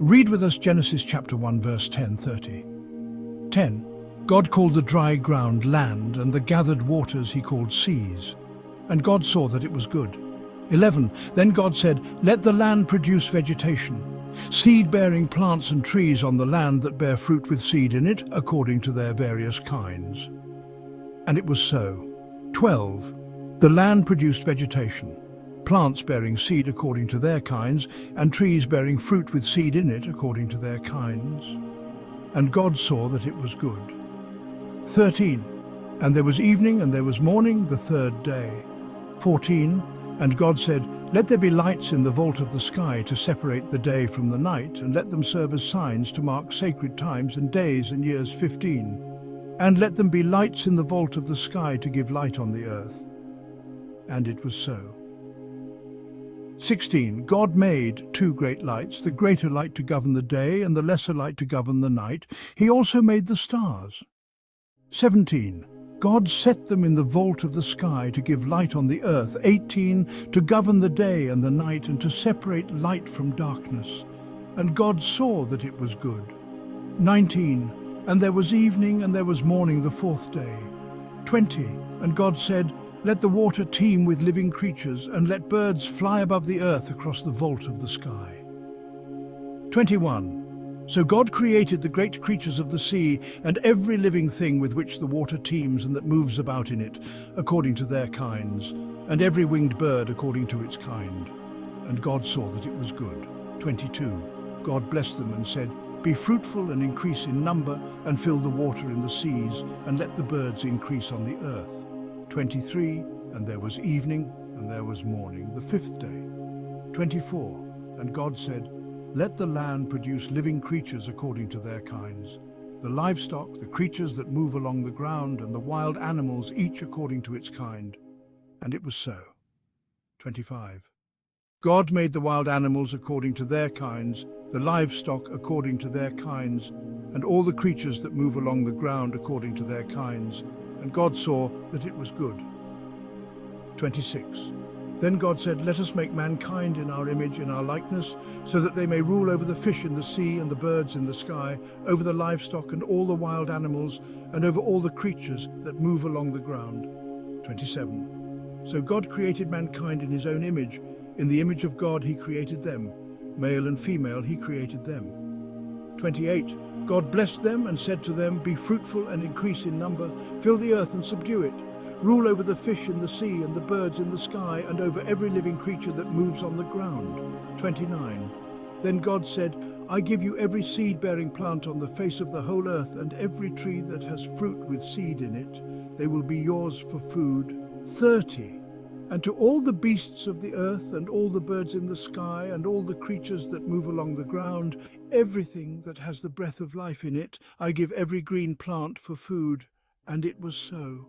Read with us Genesis chapter 1, verse 10:30. 10. God called the dry ground land, and the gathered waters he called seas. And God saw that it was good. 11. Then God said, "Let the land produce vegetation, seed-bearing plants and trees on the land that bear fruit with seed in it, according to their various kinds." And it was so. 12. The land produced vegetation, plants bearing seed according to their kinds, and trees bearing fruit with seed in it according to their kinds. And God saw that it was good. 13. And there was evening and there was morning the third day. 14. And God said, "Let there be lights in the vault of the sky to separate the day from the night, and let them serve as signs to mark sacred times and days and years. 15. And let them be lights in the vault of the sky to give light on the earth." And it was so. 16. God made two great lights, the greater light to govern the day and the lesser light to govern the night. He also made the stars. 17. God set them in the vault of the sky to give light on the earth. 18. To govern the day and the night, and to separate light from darkness. And God saw that it was good. 19. And there was evening and there was morning the fourth day. 20. And God said, "Let the water teem with living creatures, and let birds fly above the earth across the vault of the sky." 21. So God created the great creatures of the sea, and every living thing with which the water teems and that moves about in it, according to their kinds, and every winged bird according to its kind. And God saw that it was good. 22. God blessed them and said, "Be fruitful and increase in number, and fill the water in the seas, and let the birds increase on the earth." 23. And there was evening and there was morning the fifth day. 24. And God said, "Let the land produce living creatures according to their kinds, the livestock, the creatures that move along the ground, and the wild animals, each according to its kind." And it was so. 25. God made the wild animals according to their kinds, the livestock according to their kinds, and all the creatures that move along the ground according to their kinds. And God saw that it was good. 26. Then God said, "Let us make mankind in our image, in our likeness, so that they may rule over the fish in the sea and the birds in the sky, over the livestock and all the wild animals, and over all the creatures that move along the ground." 27. So God created mankind in his own image. In the image of God he created them. Male and female he created them. 28. God blessed them and said to them, "Be fruitful and increase in number, fill the earth and subdue it. Rule over the fish in the sea and the birds in the sky, and over every living creature that moves on the ground." 29. Then God said, "I give you every seed-bearing plant on the face of the whole earth, and every tree that has fruit with seed in it. They will be yours for food." 30. And to all the beasts of the earth, and all the birds in the sky, and all the creatures that move along the ground, everything that has the breath of life in it, I give every green plant for food. And it was so.